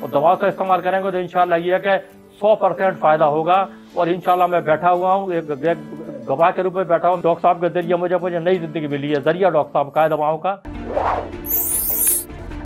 और दवा का इस्तेमाल करेंगे तो इंशाल्लाह ये है कि 100% फायदा होगा। और इंशाल्लाह मैं बैठा हुआ हूँ, एक गवाह के रूप में बैठा हूँ। डॉक्टर साहब के जरिए मुझे नई जिंदगी मिली है, जरिया डॉक्टर साहब का है दवाओं का।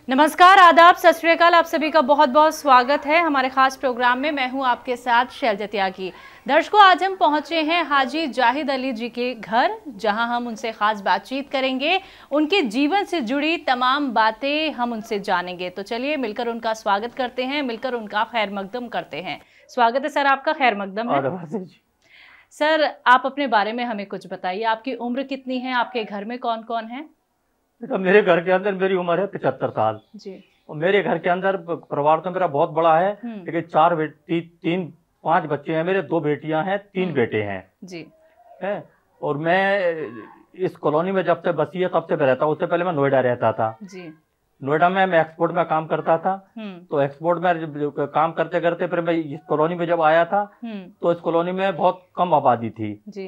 नमस्कार, आदाब, सत श्री अकाल। आप सभी का बहुत बहुत स्वागत है हमारे खास प्रोग्राम में। मैं हूं आपके साथ शैलजा त्यागी। दर्शकों, आज हम पहुंचे हैं हाजी जाहिद अली जी के घर, जहां हम उनसे खास बातचीत करेंगे, उनके जीवन से जुड़ी तमाम बातें हम उनसे जानेंगे। तो चलिए मिलकर उनका स्वागत करते हैं, मिलकर उनका खैर मकदम करते हैं। स्वागत है सर, आपका खैर मकदम है। सर, आप अपने बारे में हमें कुछ बताइए। आपकी उम्र कितनी है? आपके घर में कौन कौन है? तो मेरे घर के अंदर मेरी उम्र है 75 साल जी। और मेरे घर के अंदर परिवार तो मेरा बहुत बड़ा है, लेकिन 5 बच्चे हैं मेरे, 2 बेटियां हैं, 3 बेटे हैं जी। है, और मैं इस कॉलोनी में जब से बसी है तब से मैं रहता हूँ। उससे पहले मैं नोएडा रहता था जी। नोएडा में मैं एक्सपोर्ट में काम करता था। तो एक्सपोर्ट में काम करते करते फिर मैं इस कॉलोनी में जब आया था तो इस कॉलोनी में बहुत कम आबादी थी जी।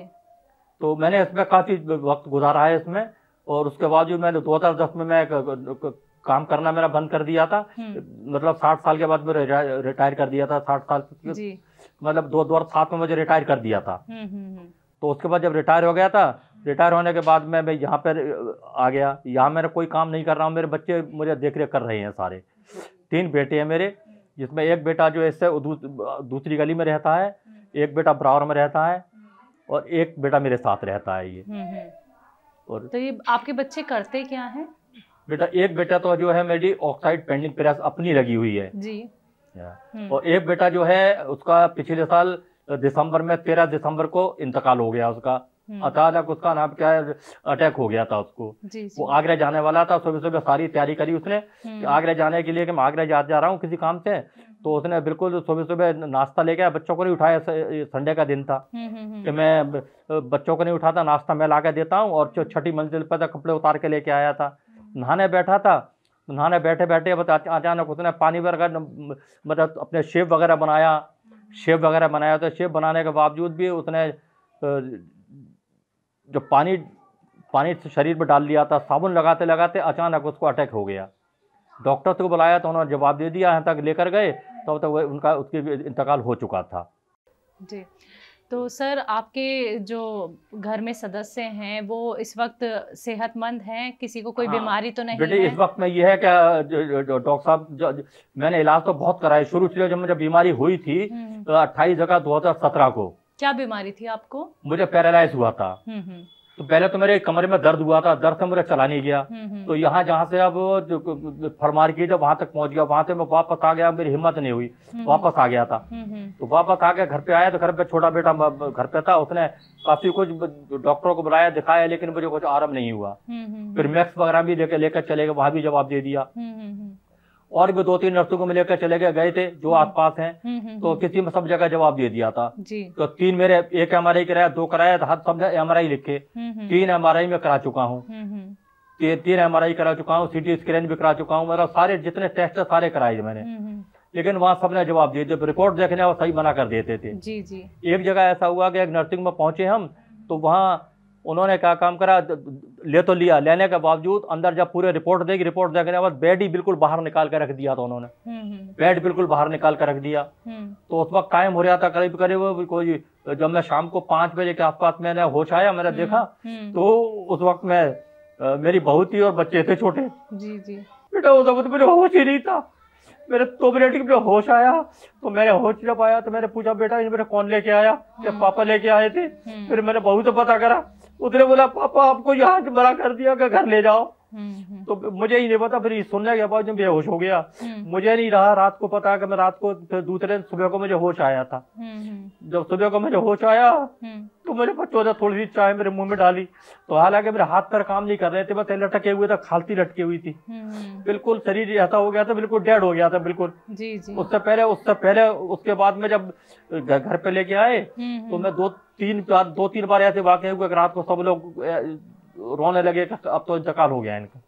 तो मैंने इसमें काफी वक्त गुजारा है इसमें। और उसके बाद जो मैंने 2010 में मैं काम करना मेरा बंद कर दिया था। मतलब 60 साल के बाद मैं रिटायर कर दिया था। 60 साल मतलब 2007 में मुझे रिटायर कर दिया था। तो उसके बाद जब रिटायर हो गया था, रिटायर होने के बाद मैं यहाँ पर आ गया। यहाँ मेरा कोई काम नहीं कर रहा हूँ, मेरे बच्चे मुझे देख रेख कर रहे हैं सारे। 3 बेटे हैं मेरे, जिसमें एक बेटा जो है इससे दूसरी गली में रहता है, एक बेटा बराबर में रहता है और एक बेटा मेरे साथ रहता है ये। और तो ये आपके बच्चे करते क्या हैं? बेटा, एक बेटा तो जो है मेरी ऑक्साइड पेंटिंग प्रेस अपनी लगी हुई है जी। और एक बेटा जो है उसका पिछले साल दिसंबर में 13 दिसंबर को इंतकाल हो गया उसका। अचानक उसका नाम क्या है, अटैक हो गया था उसको जी। वो आगरा जाने वाला था। सुबह सुबह सारी तैयारी करी उसने कि आगरा जाने के लिए कि मैं आगरा जा रहा हूँ किसी काम से। तो उसने बिल्कुल सुबह सुबह नाश्ता लेके आया, बच्चों को नहीं उठाया, संडे का दिन था कि मैं बच्चों को नहीं उठाता, नाश्ता मैं ला के देता हूँ। और 6ठी मंजिल पर तक कपड़े उतार के लेके आया था। नहाने बैठा था, नहाने बैठे बैठे अचानक उसने पानी वगैरह मतलब अपने शेव वगैरह बनाया। तो शेव बनाने के बावजूद भी उसने जो पानी शरीर में डाल लिया था, साबुन लगाते लगाते अचानक उसको अटैक हो गया। डॉक्टर को बुलाया तो उन्होंने जवाब दे दिया, यहाँ तक लेकर गए तब तक उसकी इंतकाल हो चुका था जी। तो सर, आपके जो घर में सदस्य हैं वो इस वक्त सेहतमंद हैं? किसी को कोई बीमारी तो नहीं बेटे है? इस वक्त में ये है कि डॉक्टर साहब मैंने इलाज तो बहुत कराया शुरू से। जब मुझे बीमारी हुई थी 28 जगह 2017 को। क्या बीमारी थी आपको? मुझे पैरालाइज हुआ था। तो पहले तो मेरे कमरे में दर्द हुआ था, दर्द से मुझे चला नहीं गया। तो यहाँ जहाँ से अब फरमार की जब वहां तक पहुंच गया, वहां से मैं वापस आ गया, मेरी हिम्मत नहीं हुई, वापस आ गया था। तो वापस आ गया, घर पे आया तो घर पे छोटा बेटा घर पे था। उसने काफी कुछ डॉक्टरों को बुलाया, दिखाया, लेकिन मुझे कुछ आराम नहीं हुआ। फिर मैक्स वगैरह भी लेकर चले गए, वहां भी जवाब दे दिया। और भी 2-3 नर्सों को लेकर चले गए थे जो आसपास हैं। तो किसी में सब जगह जवाब दे दिया था जी। तो 3 मेरे, 1 MRI कराया, 2 कराया, हर सब MRI लिखे। 3 MRI में करा चुका हूँ। 3 MRI करा चुका हूँ, CT स्कैन भी करा चुका हूँ। मेरा सारे जितने टेस्ट सारे कराए मैंने, लेकिन वहाँ सबने जवाब दिए। जब रिपोर्ट देखने वो सही मना कर देते थे जी जी। एक जगह ऐसा हुआ कि एक नर्सिंग में पहुंचे हम, तो वहाँ उन्होंने क्या काम करा, ले तो लिया, लेने के बावजूद अंदर जब पूरे रिपोर्ट देखने के बाद बेड ही बिल्कुल बाहर निकाल कर रख दिया था उन्होंने। बेड बिल्कुल बाहर निकाल कर रख दिया। तो उस वक्त टाइम हो रहा था करीब करीब कोई, जब मैं शाम को 5 बजे के आसपास मैंने होश आया, मैंने देखा तो उस वक्त मैं मेरी बहू थी और बच्चे थे छोटे जी जी। बेटा उस वक्त मेरे होश ही नहीं था। मेरे 2 मिनट के होश आया तो मैंने होश जब आया तो मैंने पूछा, बेटा ये मेरे कौन लेके आया? क्या पापा लेके आए थे? फिर मैंने बहू से पता करा, उसने बोला पापा आपको यहाँ से मना कर दिया कि घर ले जाओ। तो मुझे ही नहीं पता। फिर सुनने के बाद जब बेहोश हो गया, मुझे नहीं रहा रात को पता कि मैं रात को, फिर दूसरे सुबह को मुझे होश आया था। जब सुबह को मुझे होश आया तो मेरे बच्चों ने थोड़ी सी चाय मेरे मुंह में डाली। तो हालांकि मेरे हाथ पैर काम नहीं कर रहे थे, बस लटके हुए थे, खालती लटकी हुई थी। बिल्कुल शरीर ऐसा हो गया था, बिल्कुल डेड हो गया था बिल्कुल जी जी। उससे पहले उसके बाद में जब घर पे लेके आए तो मैं 2-3 बार ऐसे वाकई हुए, रात को सब लोग रोने लगे अब तो इंतकाल हो गया इनका।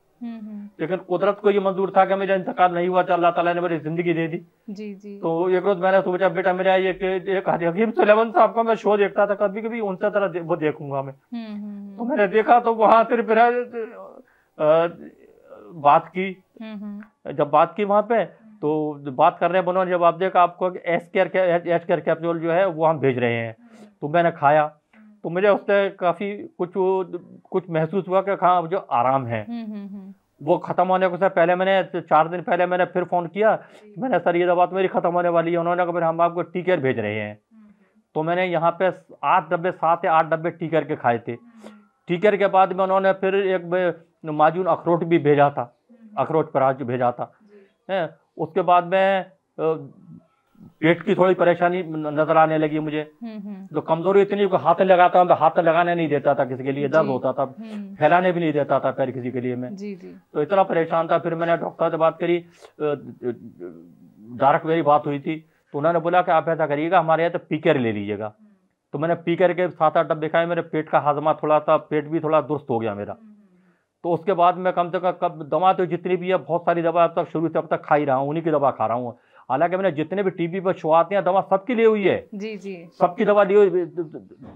लेकिन कुदरत को ये मंजूर था कि मेरा इंतकाल नहीं हुआ, अल्लाह ताला ने मेरी जिंदगी दे दी जी जी। तो एक रोज मैंने सोचा, बेटा मेरा एक हकीम सुलेमान साहब का मैं शो देखता था, कभी कभी उनसे तरह वो देखूंगा मैं। तो मैंने देखा तो वहां फिर बात की। जब बात की वहां पे तो बात कर रहे हैं उन्होंने जब आप देखा आपको एच केयर कैप्सूल जो है वो हम भेज रहे हैं, तो मैंने खाया तो मुझे उससे काफ़ी कुछ महसूस हुआ कि हाँ जो आराम है वो ख़त्म होने को से पहले मैंने 4 दिन पहले मैंने फिर फ़ोन किया, मैंने सर ये दवा तो मेरी ख़त्म होने वाली है। उन्होंने कहा फिर हम आपको टी केयर भेज रहे हैं। तो मैंने यहाँ पे 7 या 8 डब्बे टी केयर के खाए थे। टी केयर के बाद में उन्होंने फिर एक माजून अखरोट भी भेजा था, अखरोट पराज भेजा था है। उसके बाद में पेट की थोड़ी परेशानी नजर आने लगी मुझे, तो कमजोरी इतनी कि हाथ लगाता हूँ, हाथ लगाने नहीं देता था किसी के लिए, दर्द होता था, फैलाने भी नहीं देता था पैर किसी के लिए मैं। तो इतना परेशान था। फिर मैंने डॉक्टर से बात करी, डायरेक्ट मेरी बात हुई थी, तो उन्होंने बोला कि आप ऐसा करिएगा हमारे यहाँ तो पी केयर ले लीजिएगा। तो मैंने पी केयर के 7-8 डब्बे खाए, मेरे पेट का हाजमा थोड़ा सा, पेट भी थोड़ा दुरुस्त हो गया मेरा। तो उसके बाद मैं कम से कम दवा तो जितनी भी है, बहुत सारी दवा अब तक शुरू से अब तक खा ही रहा हूँ, उन्हीं की दवा खा रहा हूँ। हालांकि मैंने जितने भी टीबी पर शो आते हैं दवा सबकी ली हुई है, जी सबकी दवा ली हुई।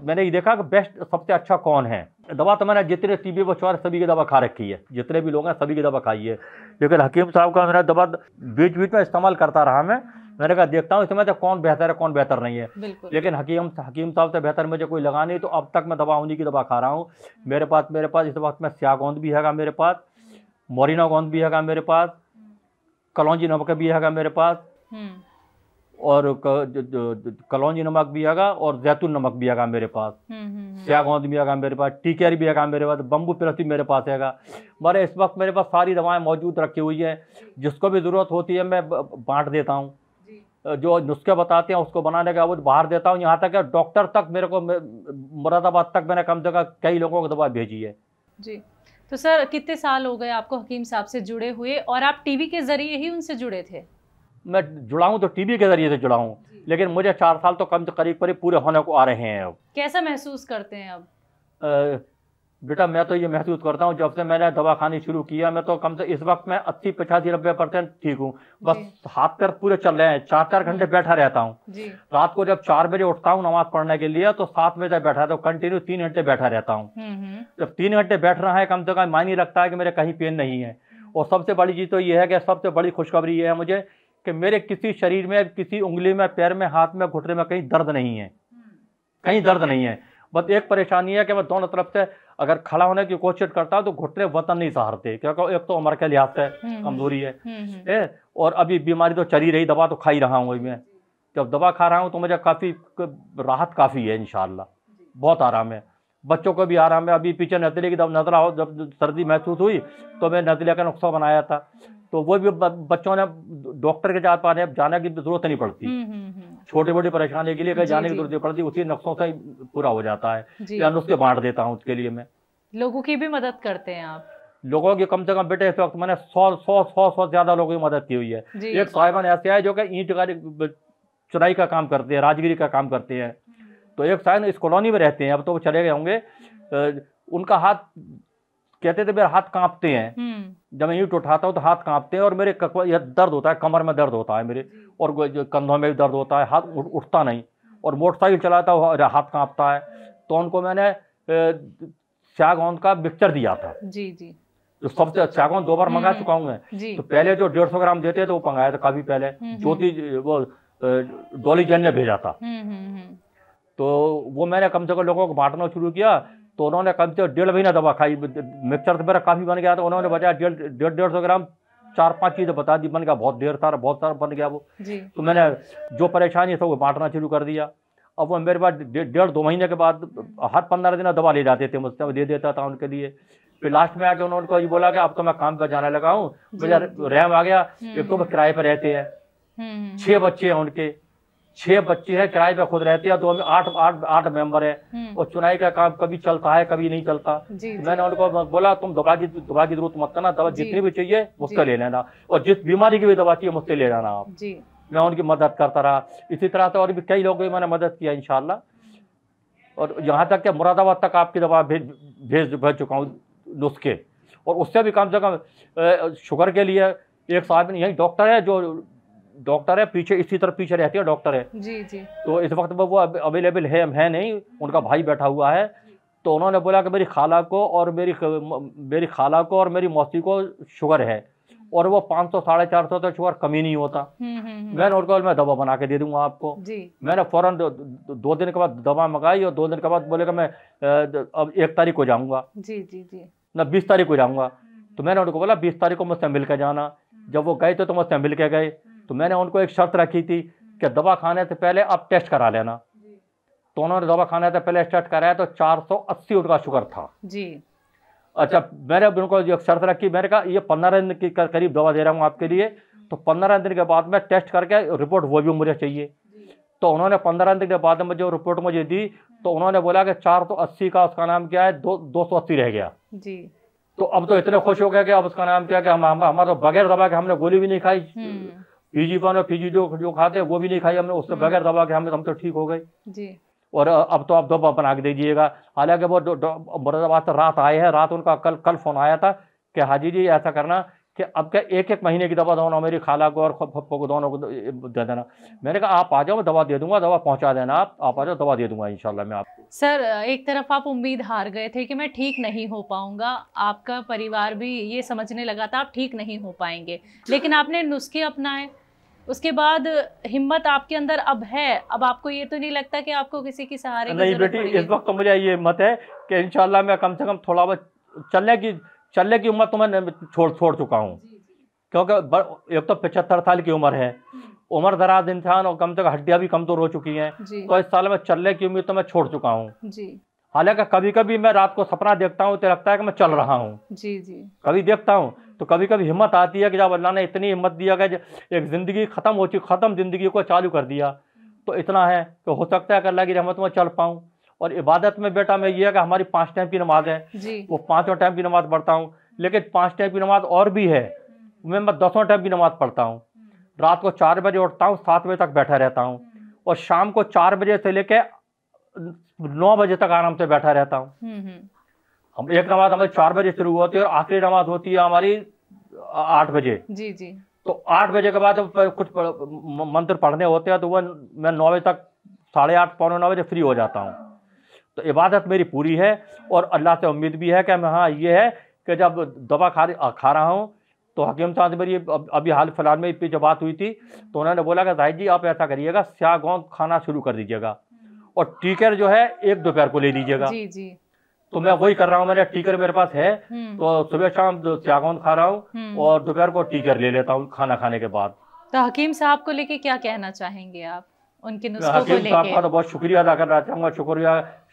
मैंने ये देखा कि बेस्ट सबसे अच्छा कौन है दवा, तो मैंने जितने टीबी पर शो सभी की दवा खा रखी है, जितने भी लोग हैं सभी की दवा खाई है। लेकिन हकीम साहब का मैंने दवा बीच बीच में इस्तेमाल करता रहा मैंने कहा देखता हूँ इसमें तो कौन बेहतर है कौन बेहतर नहीं है। लेकिन हकीम साहब से बेहतर मुझे कोई लगा नहीं, तो अब तक मैं दवा उन्हीं की दवा खा रहा हूँ। मेरे पास इस वक्त में स्यागोंद भी है मेरे पास, मोरिना गोंद भी है मेरे पास, कलौंजी नमक भी है मेरे पास, और कलौंजी नमक भी है और जैतून नमक भी है मेरे पास, स्यागोंद भी है मेरे पास, टी केयर भी है मेरे पास, बम्बू प्लस भी मेरे पास है। मेरे इस वक्त मेरे पास सारी दवाएं मौजूद रखी हुई है, जिसको भी ज़रूरत होती है मैं बांट देता हूँ। जो नुस्खे बताते हैं उसको बनाने का वो बाहर देता हूँ। यहाँ तक डॉक्टर तक मेरे को, मुरादाबाद तक मैंने कम से कम कई लोगों को दवा भेजी है जी। तो सर कितने साल हो गए आपको हकीम साहब से जुड़े हुए, और आप टीवी के जरिए ही उनसे जुड़े थे? मैं जुड़ा हूँ तो टीवी के जरिए से जुड़ा हूँ, लेकिन मुझे 4 साल तो कम से करीब पूरे होने को आ रहे हैं। अब कैसा महसूस करते हैं अब? बेटा मैं तो ये महसूस करता हूँ जब से मैंने दवा खानी शुरू किया, मैं तो कम से इस वक्त मैं 80-85-90% ठीक हूँ। बस हाथ पैर पूरे चल रहे हैं। 4 घंटे बैठा रहता हूँ। रात को जब 4 बजे उठता हूँ नमाज पढ़ने के लिए, तो 7 बजे बैठा रहता हूँ, कंटिन्यू 3 घंटे बैठा रहता हूँ। जब 3 घंटे बैठ रहा है कम से कम मायने लगता है कि मेरे कहीं पेन नहीं है। और सबसे बड़ी चीज़ तो ये है कि सबसे बड़ी खुशखबरी ये है मुझे कि मेरे किसी शरीर में, किसी उंगली में, पैर में, हाथ में, घुटने में कहीं दर्द नहीं है, कहीं दर्द नहीं है। बस एक परेशानी है कि मैं दोनों तरफ से अगर खड़ा होने की कोशिश करता हूँ तो घुटने वतन नहीं सहारते, क्योंकि एक तो उम्र के लिहाज से कमजोरी है, और अभी बीमारी तो चली रही, दवा तो खा ही रहा हूँ मैं। जब दवा खा रहा हूँ तो मुझे काफ़ी राहत काफ़ी है, इंशाल्लाह बहुत आराम है, बच्चों को भी आराम है। अभी पीछे नजले की नजला हो, जब सर्दी महसूस हुई तो मैं नजले का नुस्खा बनाया था, तो वो भी बच्चों ने डॉक्टर के जाने की जरूरत नहीं पड़ती। छोटी मोटी परेशानी के लिए कहीं जाने की जरूरत नहीं पड़ती, उसी नुस्खों से ही पूरा हो जाता है। या नुस्खे बांट देता हूँ उसके लिए मैं। लोगों की भी मदद करते हैं आप? लोगों की कम से कम बेटे इस वक्त मैंने 100 ज्यादा लोगों की मदद की हुई है। एक साहिबान ऐसे है जो कि ईंट चुराई का काम करते हैं, राजगिरी का काम करते हैं। तो एक साहिब इस कॉलोनी में रहते हैं, अब तो वो चले गए होंगे। उनका हाथ, कहते थे मेरे हाथ कांपते हैं, जब मैं ईंट उठाता हूँ तो हाथ कांपते हैं, और मेरे दर्द होता है, कमर में दर्द होता है मेरे, और कंधों में भी दर्द होता है, हाथ उठता नहीं, और मोटरसाइकिल चलाता हूँ हाथ कांपता है। तो उनको मैंने स्यागोंद का मिक्सचर दिया था। जी। तो सबसे स्यागोंद 2 बार मंगा चुका हूँ मैं। तो पहले जो 150 ग्राम देते थे वो मंगाया था काफी पहले, ज्योति वो डॉली जैन ने भेजा था। तो वो मैंने कम से कम लोगों को बांटना शुरू किया, तो उन्होंने कम से 1.5 महीना दवा खाई। मिक्सचर तो मेरा काफ़ी बन गया था, उन्होंने बताया 150 ग्राम 4-5 चीज़ें बता दी, बन गया बहुत बहुत सारा बन गया वो। तो मैंने जो परेशानी है सब वो बांटना शुरू कर दिया। अब वो मेरे पास 1.5-2 महीने के बाद हर 15 दिन दवा ले जाते थे मुझसे, दे देता था उनके लिए। फिर लास्ट में आके उन्होंने ये बोला कि अब तो मैं काम पर जाने लगा हूँ, मुझे रैम आ गया। एक तो वो किराए पर रहते हैं, 6 बच्चे हैं उनके, 6 बच्चे हैं, किराए पे खुद रहते हैं, तो हमें 8 मेंबर है, और चुनाई का काम कभी चलता है कभी नहीं चलता। मैंने उनको बोला तुम दवा की जरूरत मत करना, दवा जितनी भी चाहिए मुझसे ले लेना, और जिस बीमारी की भी दवा चाहिए मुझसे ले लेना आप। मैं उनकी मदद करता रहा। इसी तरह से और भी कई लोगों की मैंने मदद किया इंशाल्लाह, और यहाँ तक कि मुरादाबाद तक आपकी दवा भेज चुका हूँ नुस्खे। और उससे भी कम से कम शुगर के लिए एक साहब यही डॉक्टर है, जो डॉक्टर है पीछे, इसी तरफ पीछे रहती है डॉक्टर है। जी। तो इस वक्त में वो अवेलेबल है नहीं, उनका भाई बैठा हुआ है। तो उन्होंने बोला कि मेरी खाला को और मेरी खाला को और मेरी मौसी को शुगर है, और वो 500 450 तक शुगर कमी नहीं होता। मैंने उनको मैं दवा बना के दे दूंगा आपको जी। मैंने फौरन 2 दिन के बाद दवा मंगाई और 2 दिन के बाद बोले कि मैं अब 1 तारीख को जाऊंगा जी जी जी ना 20 तारीख को जाऊंगा। तो मैंने उनको बोला 20 तारीख को मुझसे मिल के जाना। जब वो गए थे तो मुझसे मिल के गए। तो मैंने उनको एक शर्त रखी थी कि दवा खाने से पहले आप टेस्ट करा लेना। तो उन्होंने दवा खाने से पहले टेस्ट कराया तो 480 उनका शुगर था जी। अच्छा, मैंने उनको जो शर्त रखी, मैंने कहा ये 15 दिन के करीब दवा दे रहा हूँ आपके लिए, तो 15 दिन के बाद में टेस्ट करके रिपोर्ट वो भी मुझे चाहिए। तो उन्होंने 15 दिन के बाद में जो रिपोर्ट मुझे दी तो उन्होंने बोला कि 480 का उसका नाम क्या है 280 रह गया जी। तो अब तो इतने खुश हो गए कि अब उसका नाम क्या, कि हमारा तो बगैर दवा के हमने गोली भी नहीं खाई, PG1 और PG जो खाते हैं वो भी नहीं खाई हमने, उससे बगैर दवा के हम तो ठीक हो गए जी। और अब तो आप दवा बना के दीजिएगा। हालांकि वो मुरादाबाद से रात आए हैं, रात उनका कल फोन आया था कि हाजी जी ऐसा करना कि अब क्या 1-1 महीने की दवा दोनों मेरी खाला को और पप्पो को दोनों को दे देना। मैंने कहा आप आ जाओ, मैं दवा दे दूंगा, दवा पहुंचा देना, आप आ जाओ, दवा दे दूंगा इंशाल्लाह मैं आपको। सर, एक तरफ आप उम्मीद हार गए थे कि मैं ठीक नहीं हो पाऊंगा, आपका परिवार भी ये समझने लगा था आप ठीक नहीं हो पाएंगे, लेकिन आपने नुस्खे अपनाए, उसके बाद हिम्मत आपके अंदर अब है। अब आपको ये तो नहीं लगता कि आपको किसी की सहारे की नहीं बेटी, इस वक्त तो मुझे ये हिम्मत है कि इंशाल्लाह मैं कम से कम थोड़ा बहुत चलने की उम्र तो मैं छोड़ चुका हूँ, क्योंकि एक तो 75 साल की उम्र है, उम्र दराज इंसान और कम से कम हड्डियां भी कमजोर हो चुकी हैं, तो इस साल में चलने की उम्मीद तो मैं छोड़ चुका हूँ जी। हालांकि कभी कभी मैं रात को सपना देखता हूँ तो लगता है कि मैं चल रहा हूँ जी जी। कभी देखता हूँ तो कभी कभी हिम्मत आती है कि जब अल्लाह ने इतनी हिम्मत दिया कि एक जिंदगी खत्म जिंदगी को चालू कर दिया, तो इतना है कि हो सकता है कि अल्लाह की रहमत में चल पाऊँ। और इबादत में बेटा मैं ये है कि हमारी 5 टाइम की नमाज है, वो 5 टाइम की नमाज पढ़ता हूँ, लेकिन 5 टाइम की नमाज और भी है, मैं 10 टाइम की नमाज पढ़ता हूँ। रात को 4 बजे उठता हूँ, 7 बजे तक बैठा रहता हूँ, और शाम को 4 बजे से लेके 9 बजे तक आराम से बैठा रहता हूँ। हम एक नमाज हमारी 4 बजे शुरू होती है और आखिरी नमाज होती है हमारी 8 बजे जी जी। तो 8 बजे के बाद कुछ मंत्र पढ़ने होते हैं तो वह मैं 9 बजे तक 8:30 पौने 9 बजे फ्री हो जाता हूँ। तो इबादत मेरी पूरी है और अल्लाह से उम्मीद भी है कि मैं, हाँ ये है कि जब दवा खा रहा हूँ तो हकीम साहब से मेरी अभी हाल फिलहाल में जो बात हुई थी तो उन्होंने बोला कि जाहिद जी आप ऐसा करिएगा, स्यागौन खाना शुरू कर दीजिएगा और टीकर जो है 1 दोपहर को ले लीजिएगा जी जी। तो मैं वही कर रहा हूँ, मेरा टीकर मेरे पास है, तो सुबह शाम स्यागौन खा रहा हूँ और दोपहर को टीकर ले लेता हूँ खाना खाने के बाद। तो हकीम साहब को लेके क्या कहना चाहेंगे आप, उनके नुस्खों को लेके? हकीम साहब का तो बहुत शुक्रिया अदा करना चाहूँगा,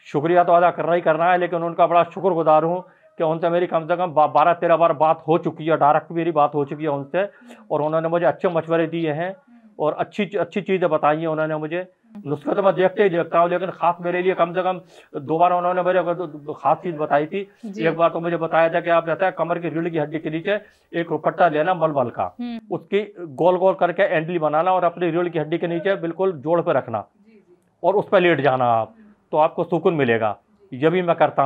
शुक्रिया तो अदा करना है, लेकिन उनका बड़ा शुक्रगुजार हूँ कि उनसे मेरी कम से कम 12-13 बार बात हो चुकी है, डायरेक्ट मेरी बात हो चुकी है उनसे, और उन्होंने मुझे अच्छे मशवरे दिए हैं और अच्छी चीज़ें बताई हैं उन्होंने मुझे। नुस्खे तो मैं देखता हूँ, लेकिन खास मेरे लिए कम से कम 2 बार उन्होंने मेरे खास चीज़ बताई थी। एक बार तो मुझे बताया था कि आप रहता है कमर की रीढ़ की हड्डी के नीचे एक रुपट्टा लेना मलमल का, उसकी गोल गोल करके एंडली बनाना और अपनी रीढ़ की हड्डी के नीचे बिल्कुल जोड़ पे रखना और उस पर लेट जाना आप, तो आपको सुकून मिलेगा। ये भी मैं करता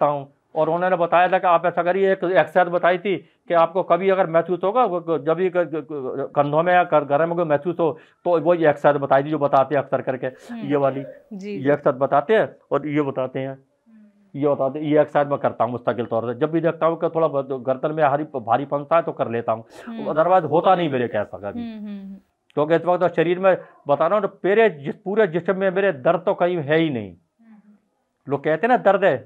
हूँ। और उन्होंने बताया था कि आप ऐसा करिए, एक एक्सरसाइज बताई थी कि आपको कभी अगर महसूस होगा, जब भी कंधों में या गले में महसूस हो तो वो ये एक्सरसाइज बताई थी जो बताते हैं अक्सर करके, ये वाली ये एक्सरसाइज बताते हैं और ये बताते हैं, ये एक्सरसाइज मैं करता हूँ मुस्तकिल तौर से। जब भी देखता हूँ कि थोड़ा गर्दन में भारीपन है तो कर लेता हूँ, अदरवाइज होता नहीं मेरे कैसा कभी, क्योंकि इस वक्त शरीर में बता रहा हूँ पूरे जिस्म में मेरे दर्द तो कहीं है ही नहीं। लोग कहते हैं ना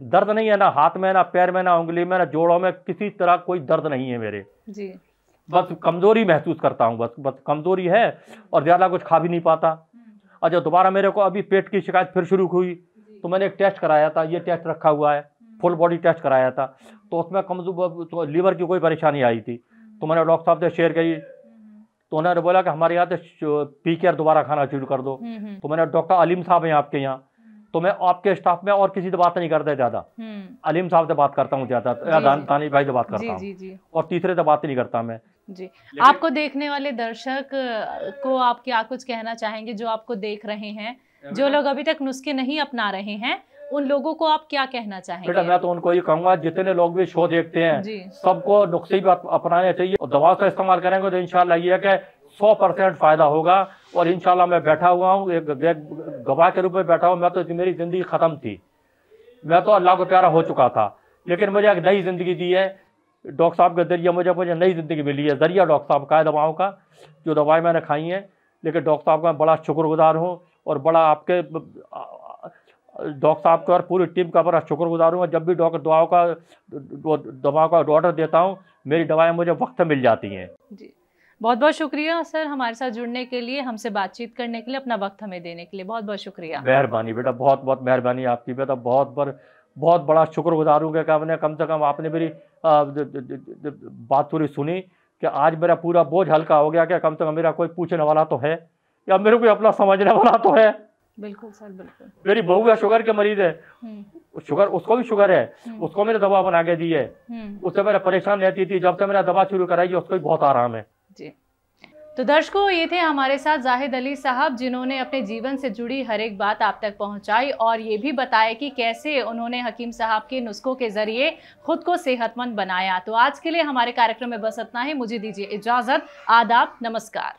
दर्द नहीं है, ना हाथ में, ना पैर में, ना उंगली में, ना जोड़ों में, किसी तरह कोई दर्द नहीं है मेरे जी। बस कमजोरी महसूस करता हूँ, बस कमजोरी है और ज़्यादा कुछ खा भी नहीं पाता। अच्छा, दोबारा मेरे को अभी पेट की शिकायत फिर शुरू हुई तो मैंने एक टेस्ट कराया था, ये टेस्ट रखा हुआ है, फुल बॉडी टेस्ट कराया था, तो उसमें तो लीवर की कोई परेशानी आई थी, तो मैंने डॉक्टर साहब से शेयर करी, तो उन्होंने बोला कि हमारे यहाँ से PKR दोबारा खाना शुरू कर दो। तो मैंने डॉक्टर अलीम साहब हैं आपके यहाँ, तो मैं आपके स्टाफ में और किसी से बात नहीं करता ज्यादा, अलीम साहब से बात करता हूँ ज्यादा, दानिश भाई से बात करता हूँ और तीसरे से बात नहीं करता मैं जी। आपको देखने वाले दर्शक को आप क्या कुछ कहना चाहेंगे, जो आपको देख रहे हैं, जो लोग अभी तक नुस्खे नहीं अपना रहे हैं, उन लोगों को आप क्या कहना चाहेंगे? बेटा मैं तो उनको ये कहूँगा, जितने लोग भी शो देखते हैं सबको नुस्खे भी अपनाने चाहिए और दवा का इस्तेमाल करेंगे तो इंशाल्लाह ये है कि 100% फायदा होगा। और इंशाल्लाह मैं बैठा हुआ हूँ, एक गवाह के रूप में बैठा हूँ। मैं तो मेरी जिंदगी खत्म थी, मैं तो अल्लाह को प्यारा हो चुका था, लेकिन मुझे एक नई जिंदगी दी है डॉक्टर साहब के जरिए मुझे नई ज़िंदगी मिली है, जरिया डॉक्टर साहब का है दवाओं का, जो दवाएं मैंने खाई हैं। लेकिन डॉक्टर साहब का बड़ा शुक्रगुजार हूँ और बड़ा आपके डॉक्टर साहब का और पूरी टीम का बड़ा शुक्रगुजार हूँ। जब भी डॉक्टर दवाओं का ऑर्डर देता हूँ, मेरी दवाएं मुझे वक्त मिल जाती हैं। जी, बहुत बहुत शुक्रिया सर, हमारे साथ जुड़ने के लिए, हमसे बातचीत करने के लिए, अपना वक्त हमें देने के लिए बहुत बहुत शुक्रिया। मेहरबानी बेटा, बहुत बहुत मेहरबानी आपकी बेटा, बहुत बड़ा शुक्रगुजार हूँ कि आपने कम से कम आपने मेरी बात पूरी सुनी कि आज मेरा पूरा बोझ हल्का हो गया कि कम से कम मेरा कोई पूछने वाला तो है या मेरे को अपना समझने वाला तो है। बिल्कुल सर, बिल्कुल। मेरी बहू का शुगर के मरीज है, शुगर उसको भी शुगर है, उसको मैंने दवा बना के दी है। उससे मेरा परेशान रहती थी, जब से मैंने दवा शुरू कराई उसको भी बहुत आराम है जी। तो दर्शकों, ये थे हमारे साथ जाहिद अली साहब, जिन्होंने अपने जीवन से जुड़ी हर एक बात आप तक पहुंचाई और ये भी बताया कि कैसे उन्होंने हकीम साहब के नुस्खों के जरिए खुद को सेहतमंद बनाया। तो आज के लिए हमारे कार्यक्रम में बस इतना ही। मुझे दीजिए इजाजत। आदाब, नमस्कार।